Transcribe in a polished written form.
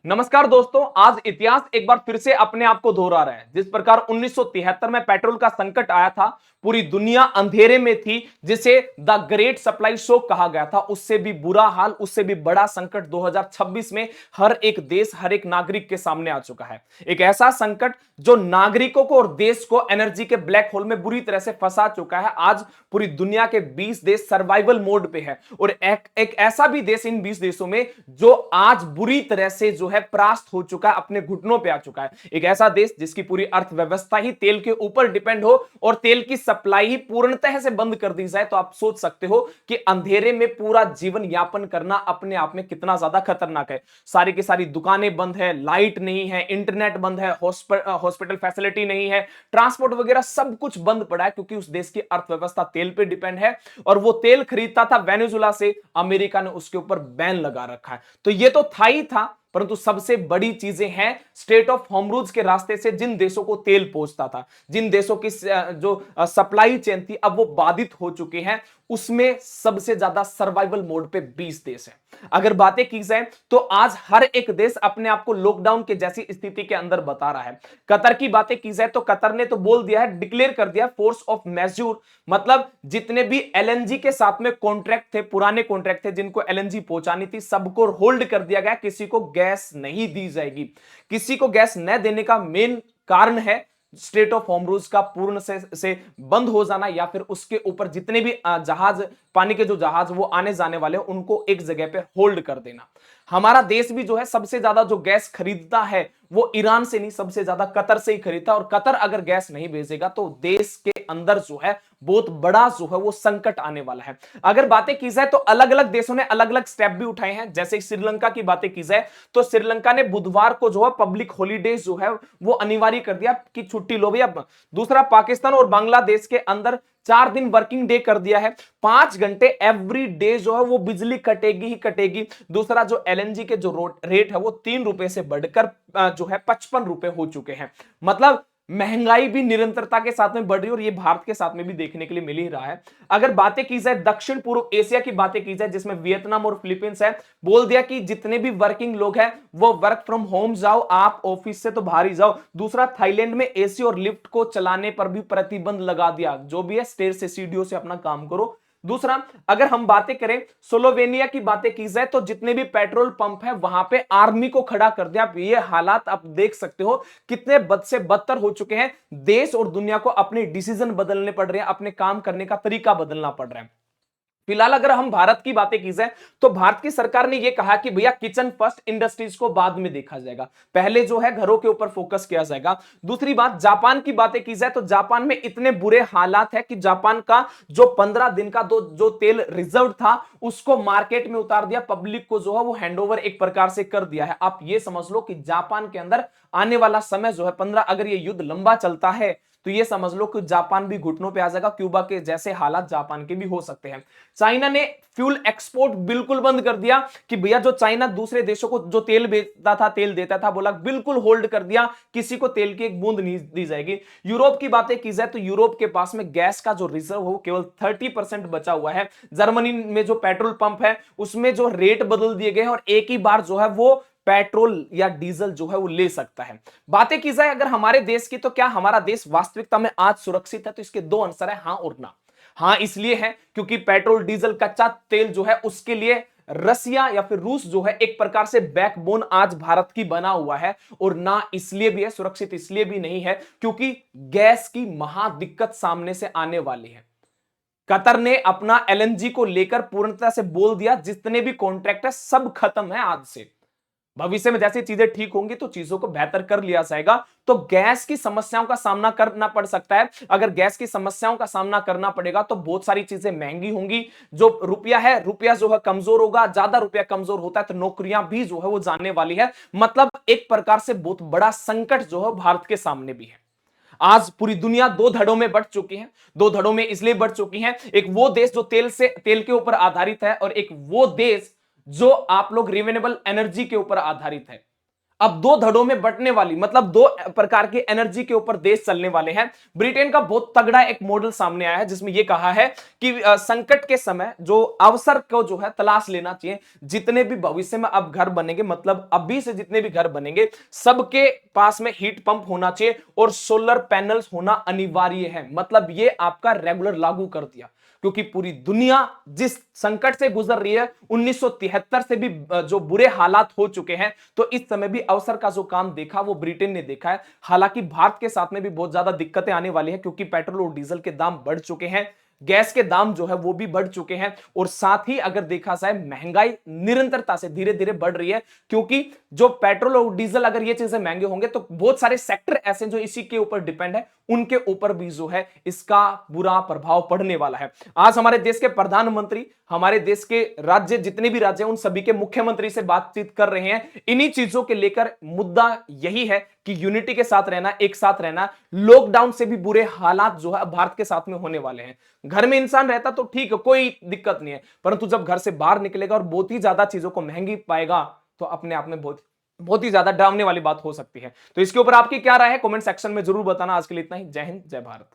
नमस्कार दोस्तों, आज इतिहास एक बार फिर से अपने आप को दोहरा रहा है। जिस प्रकार 1973 में पेट्रोल का संकट आया था, पूरी दुनिया अंधेरे में थी, जिसे द ग्रेट सप्लाई शॉक कहा गया था। उससे भी बुरा हाल, उससे भी बड़ा संकट 2026 में हर एक देश, हर एक नागरिक के सामने आ चुका है। एक ऐसा संकट जो नागरिकों को और देश को एनर्जी के ब्लैक होल में बुरी तरह से फंसा चुका है। आज पूरी दुनिया के 20 देश सर्वाइवल मोड पे है और एक ऐसा भी देश इन 20 देशों में जो आज बुरी तरह से जो है परास्त हो चुका है, अपने घुटनों पे आ चुका है। एक ऐसा देश जिसकी पूरी अर्थव्यवस्था ही तेल के ऊपर डिपेंड हो और तेल की सप्लाई ही पूर्णतः से बंद कर दी जाए, तो आप सोच सकते हो कि अंधेरे में पूरा जीवन यापन करना अपने आप में कितना ज्यादा खतरनाक है। सारी की सारी दुकानें बंद है, लाइट नहीं है, इंटरनेट बंद है, हॉस्पिटल फैसिलिटी नहीं है, ट्रांसपोर्ट वगैरह सब कुछ बंद पड़ा है, क्योंकि उस देश की अर्थव्यवस्था तेल पे डिपेंड है और वो तेल खरीदता था वेनेजुला से। अमेरिका ने उसके ऊपर बैन लगा रखा है। तो ये तो था ही था, परंतु सबसे बड़ी चीजें हैं स्टेट ऑफ होमरूज के रास्ते से जिन देशों को तेल पहुंचता था, जिन देशों की जो सप्लाई चेन थी, अब वो बाधित हो चुके हैं। उसमें सबसे ज्यादा सर्वाइवल मोड पे 20 देश हैं। अगर बातें की जाए तो आज हर एक देश अपने आप को लॉकडाउन के जैसी स्थिति के अंदर बता रहा है। कतर की बातें की जाए तो कतर ने तो बोल दिया है, डिक्लेयर कर दिया फोर्स ऑफ मेजूर, मतलब जितने भी एलएनजी के साथ में कॉन्ट्रैक्ट थे, पुराने कॉन्ट्रैक्ट थे, जिनको एलएनजी पहुंचानी थी, सबको होल्ड कर दिया गया। किसी को गैस नहीं दी जाएगी। किसी को गैस न देने का मेन कारण है स्टेट ऑफ होमरूज का पूर्ण से बंद हो जाना, या फिर उसके ऊपर जितने भी जहाज, पानी के जो जहाज वो आने जाने वाले हैं, उनको एक जगह पे होल्ड कर देना। हमारा देश भी जो है सबसे ज्यादा जो गैस खरीदता है वो ईरान से नहीं, सबसे ज्यादा कतर से ही खरीदता है। और कतर अगर गैस नहीं भेजेगा तो देश के अंदर जो है बहुत बड़ा जो है वो संकट आने वाला है। अगर बातें की जाए तो अलग अलग देशों ने अलग अलग स्टेप भी उठाए हैं। जैसे श्रीलंका की बातें की जाए तो श्रीलंका ने बुधवार को जो है पब्लिक हॉलीडेज जो है वो अनिवार्य कर दिया कि छुट्टी लो भैया। दूसरा, पाकिस्तान और बांग्लादेश के अंदर 4 दिन वर्किंग डे कर दिया है। 5 घंटे एवरी डे जो है वो बिजली कटेगी ही कटेगी। दूसरा, जो एलएनजी के जो रेट है वो 3 रुपए से बढ़कर जो है 55 रुपए हो चुके हैं। मतलब महंगाई भी निरंतरता के साथ में बढ़ रही है और ये भारत के साथ में भी देखने के लिए मिल ही रहा है। अगर बातें की जाए दक्षिण पूर्व एशिया की बातें की जाए, जिसमें वियतनाम और फिलीपींस है, बोल दिया कि जितने भी वर्किंग लोग हैं वो वर्क फ्रॉम होम जाओ, आप ऑफिस से तो बाहर ही जाओ। दूसरा, थाईलैंड में एसी और लिफ्ट को चलाने पर भी प्रतिबंध लगा दिया, जो भी है स्टेयर से सीढ़ियों से अपना काम करो। दूसरा, अगर हम बातें करें स्लोवेनिया की बातें की जाए तो जितने भी पेट्रोल पंप है वहां पे आर्मी को खड़ा कर दिया। आप ये हालात आप देख सकते हो कितने बद से बदतर हो चुके हैं। देश और दुनिया को अपने डिसीजन बदलने पड़ रहे हैं, अपने काम करने का तरीका बदलना पड़ रहा है। फिलहाल अगर हम भारत की बातें की जाए तो भारत की सरकार ने यह कहा कि भैया किचन फर्स्ट, इंडस्ट्रीज को बाद में देखा जाएगा, पहले जो है घरों के ऊपर फोकस किया जाएगा। दूसरी बात, जापान की बातें की जाए तो जापान में इतने बुरे हालात है कि जापान का जो 15 दिन का जो तेल रिजर्व था उसको मार्केट में उतार दिया, पब्लिक को जो है वो हैंडओवर एक प्रकार से कर दिया है। आप ये समझ लो कि जापान के अंदर आने वाला समय जो है 15, अगर ये युद्ध लंबा चलता है तो ये समझ लो कि जापान भी घुटनों पे आ जाएगा। क्यूबा के जैसे हालात जापान के भी हो सकते हैं। चाइना ने फ्यूल एक्सपोर्ट बिल्कुल बंद कर दिया कि भैया जो चाइना दूसरे देशों को जो तेल बेचता था, तेल देता था, बोला बिल्कुल होल्ड कर दिया, किसी को तेल की एक बूंद नहीं दी जाएगी। यूरोप की बातें की जाए तो यूरोप के पास में गैस का जो रिजर्व हो केवल 30% बचा हुआ है। जर्मनी में जो पेट्रोल पंप है उसमें जो रेट बदल दिए गए हैं और एक ही बार जो है वो पेट्रोल या डीजल जो है वो ले सकता है। बातें की जाए अगर हमारे देश की, तो क्या हमारा देश वास्तविकता में आज सुरक्षित है? तो इसके दो आंसर है, हां और ना। हां इसलिए है क्योंकि पेट्रोल, डीजल, कच्चा तेल जो है उसके लिए रसिया या फिर रूस जो है एक प्रकार से बैकबोन आज भारत की बना हुआ है। और ना इसलिए भी है, सुरक्षित इसलिए भी नहीं है क्योंकि गैस की महा दिक्कत सामने से आने वाली है। कतर ने अपना एलएनजी को लेकर पूर्णतः से बोल दिया, जितने भी कॉन्ट्रैक्ट है सब खत्म है आज से। भविष्य में जैसी चीजें ठीक होंगी तो चीजों को बेहतर कर लिया जाएगा। तो गैस की समस्याओं का सामना करना पड़ सकता है। अगर गैस की समस्याओं का सामना करना पड़ेगा तो बहुत सारी चीजें महंगी होंगी। जो रुपया है, रुपया जो है कमजोर होगा। ज्यादा रुपया कमजोर होता है तो नौकरियां भी जो है वो जाने वाली है। मतलब एक प्रकार से बहुत बड़ा संकट जो है भारत के सामने भी है। आज पूरी दुनिया दो धड़ों में बढ़ चुकी है। दो धड़ों में इसलिए बढ़ चुकी है, एक वो देश जो तेल के ऊपर आधारित है और एक वो देश जो आप लोग रिन्यूएबल एनर्जी के ऊपर आधारित है। अब दो धड़ों में बंटने वाली, मतलब दो प्रकार की एनर्जी के ऊपर देश चलने वाले हैं। ब्रिटेन का बहुत तगड़ा एक मॉडल सामने आया है जिसमें यह कहा है कि संकट के समय जो अवसर को जो है तलाश लेना चाहिए। जितने भी भविष्य में अब घर बनेंगे, मतलब अभी से जितने भी घर बनेंगे, सबके पास में हीट पंप होना चाहिए और सोलर पैनल्स होना अनिवार्य है। मतलब ये आपका रेगुलर लागू कर दिया, क्योंकि पूरी दुनिया जिस संकट से गुजर रही है, 1973 से भी जो बुरे हालात हो चुके हैं, तो इस समय भी अवसर का जो काम देखा वो ब्रिटेन ने देखा है। हालांकि भारत के साथ में भी बहुत ज्यादा दिक्कतें आने वाली है, क्योंकि पेट्रोल और डीजल के दाम बढ़ चुके हैं, गैस के दाम जो है वो भी बढ़ चुके हैं, और साथ ही अगर देखा जाए महंगाई निरंतरता से धीरे धीरे बढ़ रही है। क्योंकि जो पेट्रोल और डीजल, अगर ये चीजें महंगे होंगे तो बहुत सारे सेक्टर ऐसे जो इसी के ऊपर डिपेंड है, उनके ऊपर भी जो है इसका बुरा प्रभाव पड़ने वाला है। आज हमारे देश के प्रधानमंत्री, हमारे देश के राज्य, जितने भी राज्य हैं, उन सभी के मुख्यमंत्री से बातचीत कर रहे हैं इन्हीं चीजों के लेकर। मुद्दा यही है कि यूनिटी के साथ रहना, एक साथ रहना। लॉकडाउन से भी बुरे हालात जो है भारत के साथ में होने वाले हैं। घर में इंसान रहता तो ठीक है, कोई दिक्कत नहीं है, परंतु जब घर से बाहर निकलेगा और बहुत ही ज्यादा चीजों को महंगी पाएगा, तो अपने आप में बहुत बहुत ही ज्यादा डरावने वाली बात हो सकती है। तो इसके ऊपर आपकी क्या राय है, कमेंट सेक्शन में जरूर बताना। आज के लिए इतना ही। जय हिंद, जय भारत।